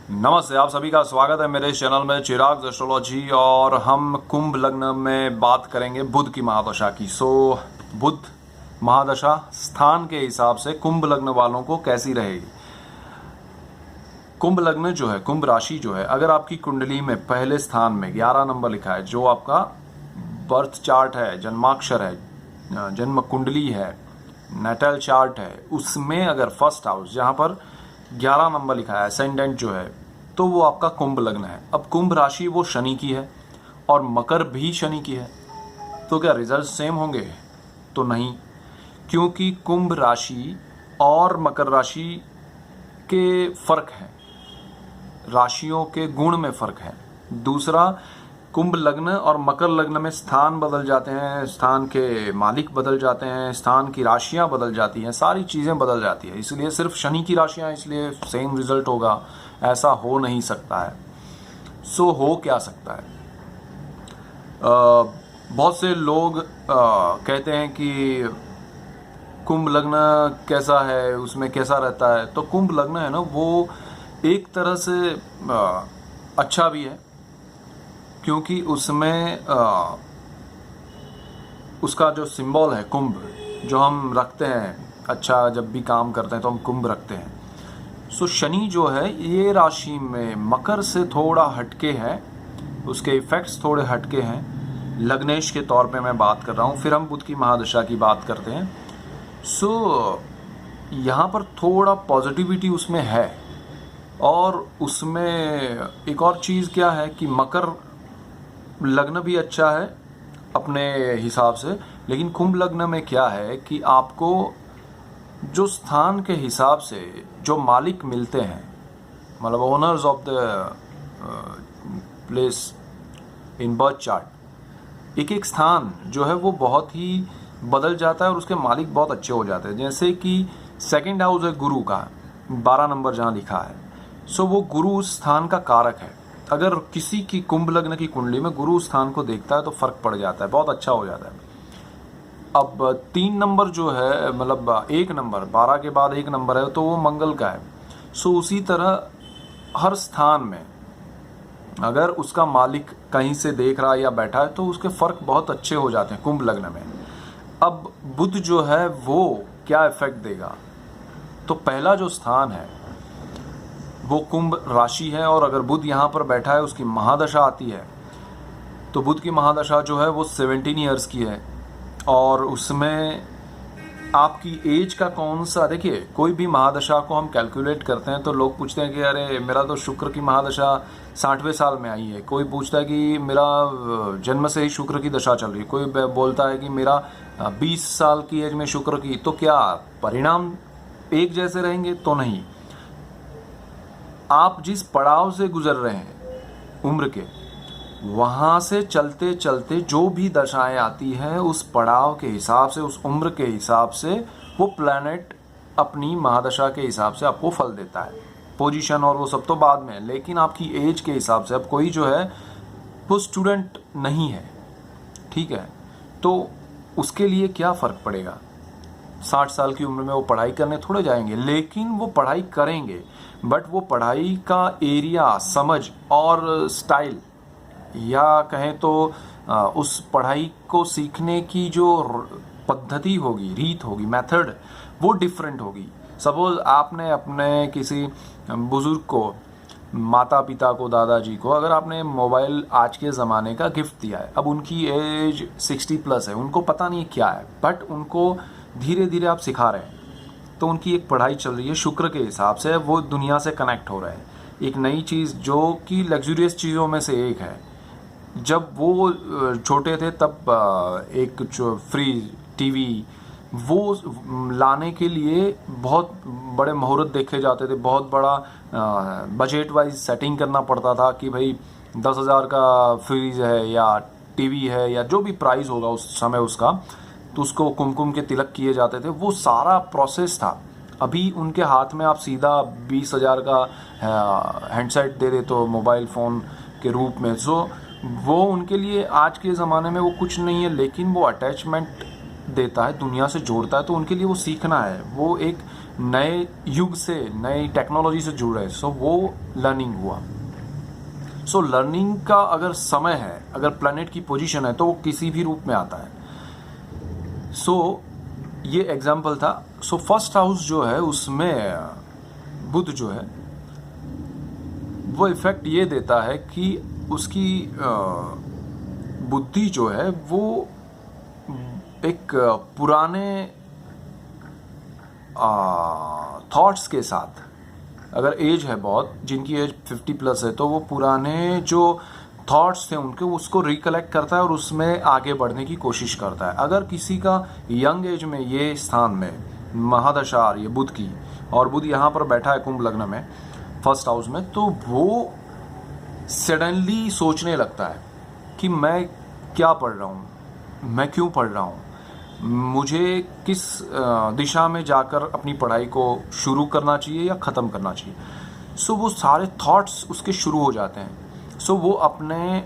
नमस्ते, आप सभी का स्वागत है मेरे इस चैनल में चिराग एस्ट्रोलॉजी। और हम कुंभ लग्न में बात करेंगे बुध की महादशा की। बुध महादशा स्थान के हिसाब से कुंभ लग्न वालों को कैसी रहेगी। कुंभ लग्न जो है, कुंभ राशि जो है, अगर आपकी कुंडली में पहले स्थान में 11 नंबर लिखा है, जो आपका बर्थ चार्ट है, जन्माक्षर है, जन्म कुंडली है, नेटल चार्ट है, उसमें अगर फर्स्ट हाउस जहां पर 11 नंबर लिखा है, असेंडेंट जो है, तो वो आपका कुंभ लग्न है। अब कुंभ राशि वो शनि की है और मकर भी शनि की है, तो क्या रिजल्ट सेम होंगे? तो नहीं, क्योंकि कुंभ राशि और मकर राशि के फर्क है, राशियों के गुण में फर्क है। दूसरा, कुंभ लग्न और मकर लग्न में स्थान बदल जाते हैं, स्थान के मालिक बदल जाते हैं, स्थान की राशियां बदल जाती हैं, सारी चीजें बदल जाती है। इसलिए सिर्फ शनि की राशियां इसलिए सेम रिजल्ट होगा, ऐसा हो नहीं सकता है। हो क्या सकता है? बहुत से लोग कहते हैं कि कुंभ लग्न कैसा है, उसमें कैसा रहता है। तो कुंभ लग्न है ना, वो एक तरह से अच्छा भी है, क्योंकि उसमें उसका जो सिंबल है कुंभ, जो हम रखते हैं, अच्छा जब भी काम करते हैं तो हम कुंभ रखते हैं। शनि जो है ये राशि में मकर से थोड़ा हटके है, उसके इफेक्ट्स थोड़े हटके हैं, लग्नेश के तौर पे मैं बात कर रहा हूँ। फिर हम बुध की महादशा की बात करते हैं। यहाँ पर थोड़ा पॉजिटिविटी उसमें है। और उसमें एक और चीज़ क्या है कि मकर लग्न भी अच्छा है अपने हिसाब से, लेकिन कुंभ लग्न में क्या है कि आपको जो स्थान के हिसाब से जो मालिक मिलते हैं, मतलब owners of the place in birth chart, एक एक स्थान जो है वो बहुत ही बदल जाता है और उसके मालिक बहुत अच्छे हो जाते हैं। जैसे कि सेकंड हाउस है गुरु का, 12 नंबर जहाँ लिखा है, वो गुरु उस स्थान का कारक है। अगर किसी की कुंभ लग्न की कुंडली में गुरु स्थान को देखता है तो फर्क पड़ जाता है, बहुत अच्छा हो जाता है। अब 3 नंबर जो है, मतलब 1 नंबर, 12 के बाद 1 नंबर है, तो वो मंगल का है। उसी तरह हर स्थान में अगर उसका मालिक कहीं से देख रहा है या बैठा है तो उसके फर्क बहुत अच्छे हो जाते हैं कुंभ लग्न में। अब बुध जो है वो क्या इफेक्ट देगा? तो पहला जो स्थान है वो कुंभ राशि है, और अगर बुध यहाँ पर बैठा है, उसकी महादशा आती है, तो बुध की महादशा जो है वो 17 ईयर्स की है। और उसमें आपकी एज का कौन सा, देखिए कोई भी महादशा को हम कैलकुलेट करते हैं तो लोग पूछते हैं कि अरे मेरा तो शुक्र की महादशा 60वें साल में आई है, कोई पूछता है कि मेरा जन्म से ही शुक्र की दशा चल रही है, कोई बोलता है कि मेरा 20 साल की एज में शुक्र की। तो क्या परिणाम एक जैसे रहेंगे? तो नहीं। आप जिस पड़ाव से गुजर रहे हैं उम्र के, वहां से चलते चलते जो भी दशाएं आती है, उस पड़ाव के हिसाब से, उस उम्र के हिसाब से वो प्लैनेट अपनी महादशा के हिसाब से आपको फल देता है। पोजीशन और वो सब तो बाद में, लेकिन आपकी एज के हिसाब से। अब कोई जो है वो स्टूडेंट नहीं है, ठीक है, तो उसके लिए क्या फर्क पड़ेगा? 60 साल की उम्र में वो पढ़ाई करने थोड़े जाएंगे, लेकिन वो पढ़ाई करेंगे, बट वो पढ़ाई का एरिया, समझ और स्टाइल, या कहें तो उस पढ़ाई को सीखने की जो पद्धति होगी, रीत होगी, मेथड, वो डिफरेंट होगी। सपोज आपने अपने किसी बुजुर्ग को, माता पिता को, दादाजी को, अगर आपने मोबाइल आज के ज़माने का गिफ्ट दिया है, अब उनकी एज 60+ है, उनको पता नहीं क्या है, बट उनको धीरे धीरे आप सिखा रहे हैं, तो उनकी एक पढ़ाई चल रही है शुक्र के हिसाब से, वो दुनिया से कनेक्ट हो रहे हैं। एक नई चीज़ जो कि लग्जूरियस चीज़ों में से एक है। जब वो छोटे थे तब एक फ्रिज, टीवी, वो लाने के लिए बहुत बड़े मुहूर्त देखे जाते थे, बहुत बड़ा बजट वाइज सेटिंग करना पड़ता था कि भाई 10,000 का फ्रिज है या टीवी है या जो भी प्राइस होगा उस समय उसका, तो उसको कुमकुम के तिलक किए जाते थे, वो सारा प्रोसेस था। अभी उनके हाथ में आप सीधा 20,000 का हैंडसेट दे दे तो मोबाइल फ़ोन के रूप में, वो उनके लिए आज के ज़माने में वो कुछ नहीं है, लेकिन वो अटैचमेंट देता है, दुनिया से जोड़ता है, तो उनके लिए वो सीखना है, वो एक नए युग से, नई टेक्नोलॉजी से जुड़ रहे हैं, सो वो लर्निंग हुआ। सो लर्निंग का अगर समय है, अगर प्लैनेट की पोजीशन है, तो वो किसी भी रूप में आता है। सो ये एग्जाम्पल था। सो फर्स्ट हाउस जो है उसमें बुध जो है वो इफेक्ट ये देता है कि उसकी बुद्धि जो है वो एक पुराने थॉट्स के साथ, अगर एज है बहुत, जिनकी एज 50 प्लस है, तो वो पुराने जो थॉट्स थे उनके, उसको रिकलेक्ट करता है और उसमें आगे बढ़ने की कोशिश करता है। अगर किसी का यंग एज में ये स्थान में महादशा आ रही है बुध की, और बुध यहाँ पर बैठा है कुंभ लग्न में फर्स्ट हाउस में, तो वो सडनली सोचने लगता है कि मैं क्या पढ़ रहा हूँ, मैं क्यों पढ़ रहा हूँ, मुझे किस दिशा में जाकर अपनी पढ़ाई को शुरू करना चाहिए या ख़त्म करना चाहिए। सो वो सारे थॉट्स उसके शुरू हो जाते हैं। सो वो अपने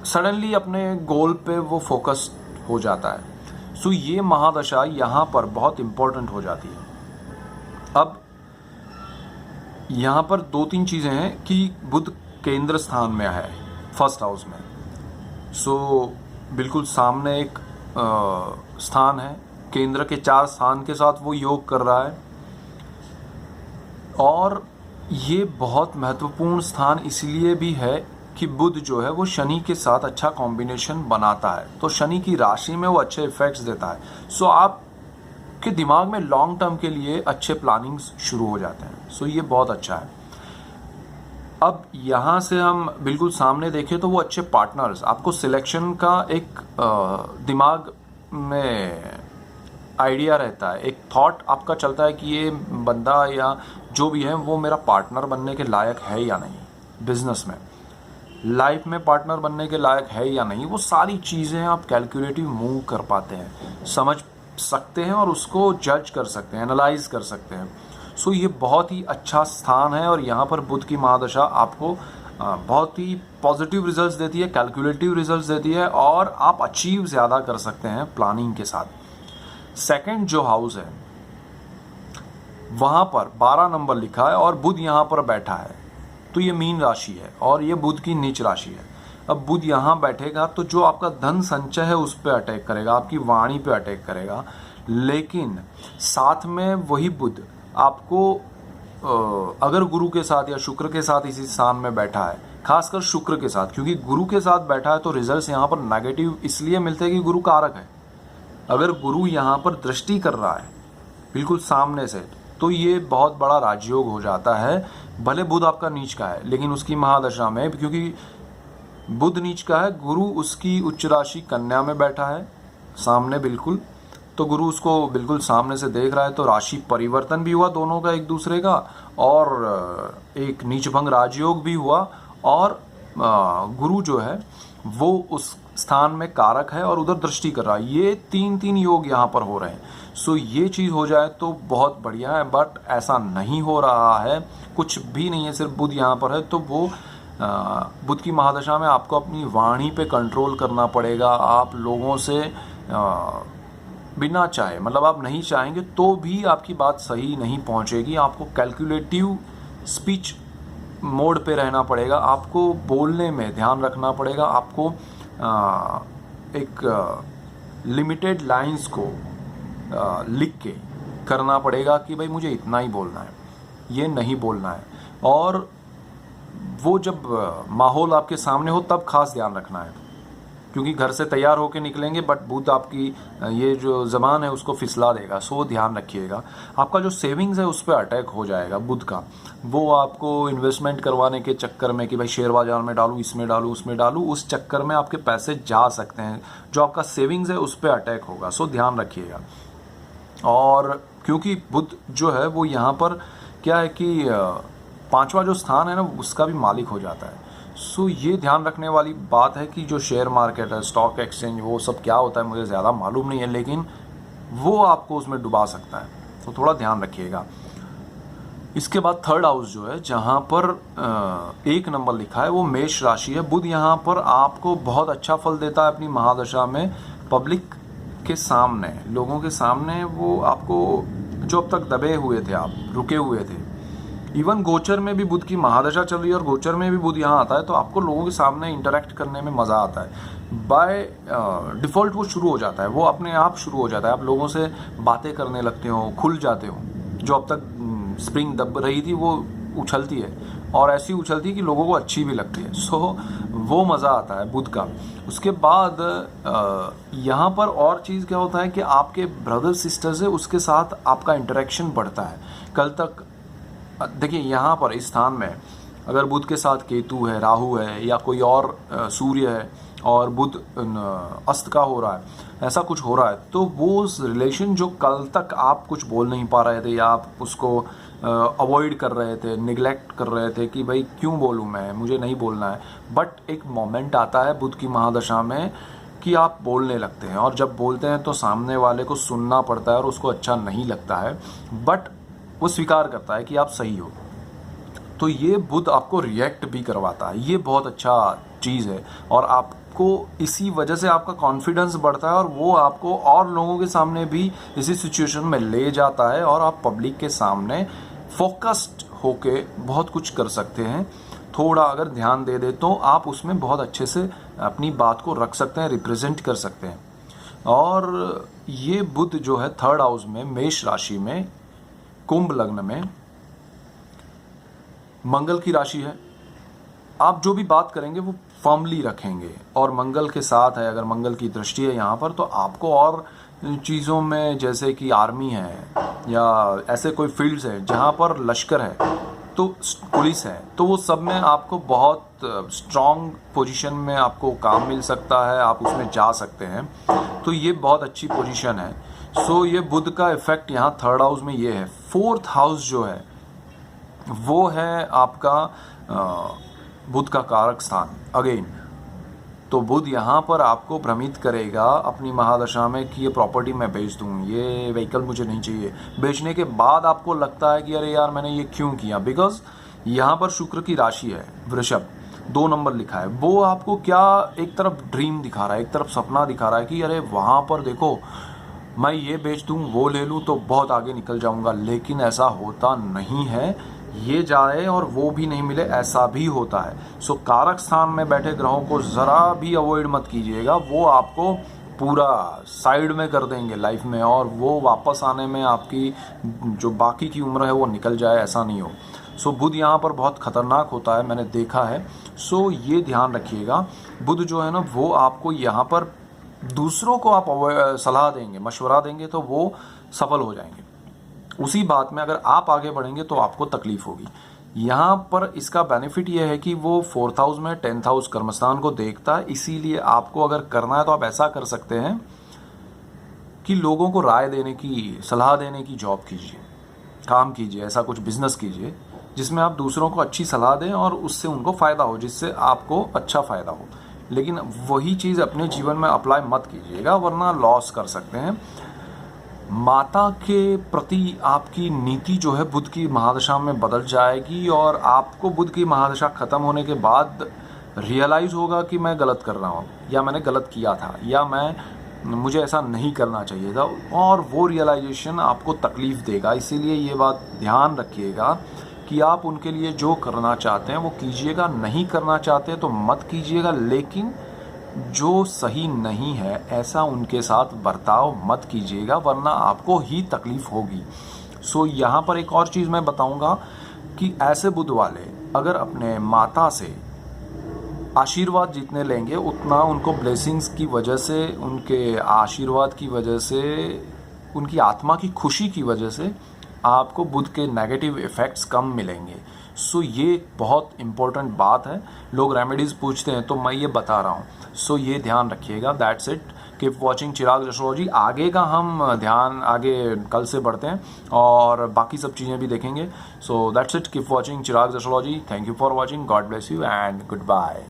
सडनली अपने गोल पे वो फोकस हो जाता है। सो ये महादशा यहाँ पर बहुत इम्पोर्टेंट हो जाती है। अब यहाँ पर 2-3 चीज़ें हैं कि बुध केंद्र स्थान में है फर्स्ट हाउस में। सो बिल्कुल सामने एक स्थान है, केंद्र के 4 स्थान के साथ वो योग कर रहा है, और ये बहुत महत्वपूर्ण स्थान इसलिए भी है कि बुध जो है वो शनि के साथ अच्छा कॉम्बिनेशन बनाता है, तो शनि की राशि में वो अच्छे इफेक्ट्स देता है। सो आपके दिमाग में लॉन्ग टर्म के लिए अच्छे प्लानिंग्स शुरू हो जाते हैं। सो ये बहुत अच्छा है। अब यहाँ से हम बिल्कुल सामने देखें तो वो अच्छे पार्टनर्स, आपको सिलेक्शन का एक दिमाग में आइडिया रहता है, एक थॉट आपका चलता है कि ये बंदा या जो भी है वो मेरा पार्टनर बनने के लायक है या नहीं, बिजनेस में, लाइफ में पार्टनर बनने के लायक है या नहीं। वो सारी चीज़ें आप कैलकुलेटिव मूव कर पाते हैं, समझ सकते हैं और उसको जज कर सकते हैं, एनालाइज कर सकते हैं। सो ये बहुत ही अच्छा स्थान है, और यहाँ पर बुध की महादशा आपको बहुत ही पॉजिटिव रिजल्ट्स देती है, कैलकुलेटिव रिजल्ट्स देती है, और आप अचीव ज़्यादा कर सकते हैं प्लानिंग के साथ। सेकंड जो हाउस है वहाँ पर 12 नंबर लिखा है और बुध यहाँ पर बैठा है, तो ये मीन राशि है और ये बुध की नीच राशि है। अब बुध यहाँ बैठेगा तो जो आपका धन संचय है उस पर अटैक करेगा, आपकी वाणी पे अटैक करेगा, लेकिन साथ में वही बुध आपको अगर गुरु के साथ या शुक्र के साथ इसी स्थान में बैठा है, खासकर शुक्र के साथ, क्योंकि गुरु के साथ बैठा है तो रिजल्ट्स यहाँ पर नेगेटिव इसलिए मिलते हैं कि गुरु कारक है। अगर गुरु यहाँ पर दृष्टि कर रहा है बिल्कुल सामने से, तो ये बहुत बड़ा राजयोग हो जाता है। भले बुध आपका नीच का है, लेकिन उसकी महादशा में, क्योंकि बुध नीच का है, गुरु उसकी उच्च राशि कन्या में बैठा है सामने बिल्कुल, तो गुरु उसको बिल्कुल सामने से देख रहा है, तो राशि परिवर्तन भी हुआ दोनों का एक दूसरे का, और एक नीचभंग राजयोग भी हुआ, और गुरु जो है वो उस स्थान में कारक है और उधर दृष्टि कर रहा है। ये 3 योग यहाँ पर हो रहे हैं। सो ये चीज़ हो जाए तो बहुत बढ़िया है, बट ऐसा नहीं हो रहा है, कुछ भी नहीं है, सिर्फ बुध यहाँ पर है। तो वो बुध की महादशा में आपको अपनी वाणी पे कंट्रोल करना पड़ेगा। आप लोगों से बिना चाहे, मतलब आप नहीं चाहेंगे तो भी आपकी बात सही नहीं पहुंचेगी। आपको कैलकुलेटिव स्पीच मोड पे रहना पड़ेगा, आपको बोलने में ध्यान रखना पड़ेगा, आपको एक लिमिटेड लाइंस को लिख के करना पड़ेगा कि भाई मुझे इतना ही बोलना है, ये नहीं बोलना है। और वो जब माहौल आपके सामने हो तब खास ध्यान रखना है, क्योंकि घर से तैयार होके निकलेंगे बट बुध आपकी ये जो ज़बान है उसको फिसला देगा। सो ध्यान रखिएगा। आपका जो सेविंग्स है उस पर अटैक हो जाएगा बुध का, वो आपको इन्वेस्टमेंट करवाने के चक्कर में कि भाई शेयर बाजार में डालूँ, इसमें डालूँ, उसमें डालूँ, उस चक्कर में आपके पैसे जा सकते हैं। जो आपका सेविंग्स है उस पर अटैक होगा। सो ध्यान रखिएगा। और क्योंकि बुध जो है वो यहाँ पर क्या है कि 5वां जो स्थान है ना उसका भी मालिक हो जाता है। सो ये ध्यान रखने वाली बात है कि जो शेयर मार्केट है, स्टॉक एक्सचेंज, वो सब क्या होता है मुझे ज़्यादा मालूम नहीं है, लेकिन वो आपको उसमें डुबा सकता है, तो थोड़ा ध्यान रखिएगा। इसके बाद थर्ड हाउस जो है जहाँ पर 1 नंबर लिखा है वो मेष राशि है। बुध यहाँ पर आपको बहुत अच्छा फल देता है अपनी महादशा में। पब्लिक के सामने, लोगों के सामने वो आपको जो अब तक दबे हुए थे, आप रुके हुए थे। इवन गोचर में भी बुध की महादशा चल रही है और गोचर में भी बुध यहाँ आता है, तो आपको लोगों के सामने इंटरेक्ट करने में मज़ा आता है। बाय डिफ़ॉल्ट वो शुरू हो जाता है, वो अपने आप शुरू हो जाता है। आप लोगों से बातें करने लगते हो, खुल जाते हो। जो अब तक स्प्रिंग दब रही थी वो उछलती है, और ऐसी उछलती है कि लोगों को अच्छी भी लगती है। सो वो मज़ा आता है बुध का। उसके बाद यहाँ पर और चीज़ क्या होता है कि आपके ब्रदर सिस्टर्स है, उसके साथ आपका इंटरेक्शन बढ़ता है। कल तक देखिए यहाँ पर इस स्थान में अगर बुध के साथ केतु है, राहु है, या कोई और सूर्य है और बुध अस्त का हो रहा है, ऐसा कुछ हो रहा है, तो वो रिलेशन जो कल तक आप कुछ बोल नहीं पा रहे थे या आप उसको अवॉइड कर रहे थे, निगलेक्ट कर रहे थे कि भाई क्यों बोलूँ मैं, मुझे नहीं बोलना है, बट एक मोमेंट आता है बुध की महादशा में कि आप बोलने लगते हैं। और जब बोलते हैं तो सामने वाले को सुनना पड़ता है और उसको अच्छा नहीं लगता है, बट वो स्वीकार करता है कि आप सही हो। तो ये बुध आपको रिएक्ट भी करवाता है, ये बहुत अच्छा चीज़ है। और आपको इसी वजह से आपका कॉन्फिडेंस बढ़ता है और वो आपको और लोगों के सामने भी इसी सिचुएशन में ले जाता है और आप पब्लिक के सामने फोकस्ड होके बहुत कुछ कर सकते हैं। थोड़ा अगर ध्यान दे दे तो आप उसमें बहुत अच्छे से अपनी बात को रख सकते हैं, रिप्रेजेंट कर सकते हैं। और ये बुध जो है 3rd हाउस में, मेष राशि में, कुंभ लग्न में, मंगल की राशि है। आप जो भी बात करेंगे वो फर्मली रखेंगे, और मंगल के साथ है, अगर मंगल की दृष्टि है यहाँ पर, तो आपको और चीज़ों में, जैसे कि आर्मी है या ऐसे कोई फील्ड्स है जहाँ पर लश्कर है, तो पुलिस है, तो वो सब में आपको बहुत स्ट्रॉन्ग पोजीशन में आपको काम मिल सकता है, आप उसमें जा सकते हैं। तो ये बहुत अच्छी पोजीशन है। सो ये बुध का इफेक्ट यहाँ 3rd हाउस में ये है। 4th हाउस जो है वो है आपका बुध का कारक स्थान अगेन। तो बुध यहाँ पर आपको भ्रमित करेगा अपनी महादशा में कि ये प्रॉपर्टी मैं बेच दूँ, ये व्हीकल मुझे नहीं चाहिए। बेचने के बाद आपको लगता है कि अरे यार मैंने ये क्यों किया, बिकॉज यहाँ पर शुक्र की राशि है वृषभ, 2 नंबर लिखा है। वो आपको क्या एक तरफ ड्रीम दिखा रहा है, एक तरफ सपना दिखा रहा है कि अरे वहाँ पर देखो मैं ये बेच दूँ, वो ले लूँ तो बहुत आगे निकल जाऊँगा। लेकिन ऐसा होता नहीं है, ये जाए और वो भी नहीं मिले, ऐसा भी होता है। सो कारक स्थान में बैठे ग्रहों को ज़रा भी अवॉइड मत कीजिएगा, वो आपको पूरा साइड में कर देंगे लाइफ में, और वो वापस आने में आपकी जो बाकी की उम्र है वो निकल जाए, ऐसा नहीं हो। सो बुध यहाँ पर बहुत खतरनाक होता है, मैंने देखा है। सो ये ध्यान रखिएगा, बुध जो है ना वो आपको यहाँ पर दूसरों को आप सलाह देंगे, मशवरा देंगे तो वो सफल हो जाएंगे। उसी बात में अगर आप आगे बढ़ेंगे तो आपको तकलीफ होगी। यहाँ पर इसका बेनिफिट ये है कि वो 4th हाउस में 10th हाउस कर्मस्थान को देखता है, इसीलिए आपको अगर करना है तो आप ऐसा कर सकते हैं कि लोगों को राय देने की, सलाह देने की जॉब कीजिए, काम कीजिए, ऐसा कुछ बिजनेस कीजिए जिसमें आप दूसरों को अच्छी सलाह दें और उससे उनको फ़ायदा हो, जिससे आपको अच्छा फ़ायदा हो। लेकिन वही चीज़ अपने जीवन में अप्लाई मत कीजिएगा, वरना लॉस कर सकते हैं। माता के प्रति आपकी नीति जो है बुध की महादशा में बदल जाएगी, और आपको बुध की महादशा खत्म होने के बाद रियलाइज़ होगा कि मैं गलत कर रहा हूँ, या मैंने गलत किया था, या मुझे ऐसा नहीं करना चाहिए था, और वो रियलाइजेशन आपको तकलीफ़ देगा। इसीलिए ये बात ध्यान रखिएगा कि आप उनके लिए जो करना चाहते हैं वो कीजिएगा, नहीं करना चाहते तो मत कीजिएगा, लेकिन जो सही नहीं है ऐसा उनके साथ बर्ताव मत कीजिएगा, वरना आपको ही तकलीफ होगी। सो यहाँ पर एक और चीज़ मैं बताऊँगा कि ऐसे बुध वाले अगर अपने माता से आशीर्वाद जितने लेंगे उतना उनको ब्लेसिंग्स की वजह से, उनके आशीर्वाद की वजह से, उनकी आत्मा की खुशी की वजह से आपको बुध के नेगेटिव इफ़ेक्ट्स कम मिलेंगे। सो ये बहुत इम्पोर्टेंट बात है। लोग रेमेडीज़ पूछते हैं तो मैं ये बता रहा हूँ। सो ये ध्यान रखिएगा। That's it. Keep watching Chirag astrology. आगे का हम ध्यान आगे कल से बढ़ते हैं और बाकी सब चीज़ें भी देखेंगे। So that's it. Keep watching Chirag astrology. Thank you for watching. God bless you and good bye.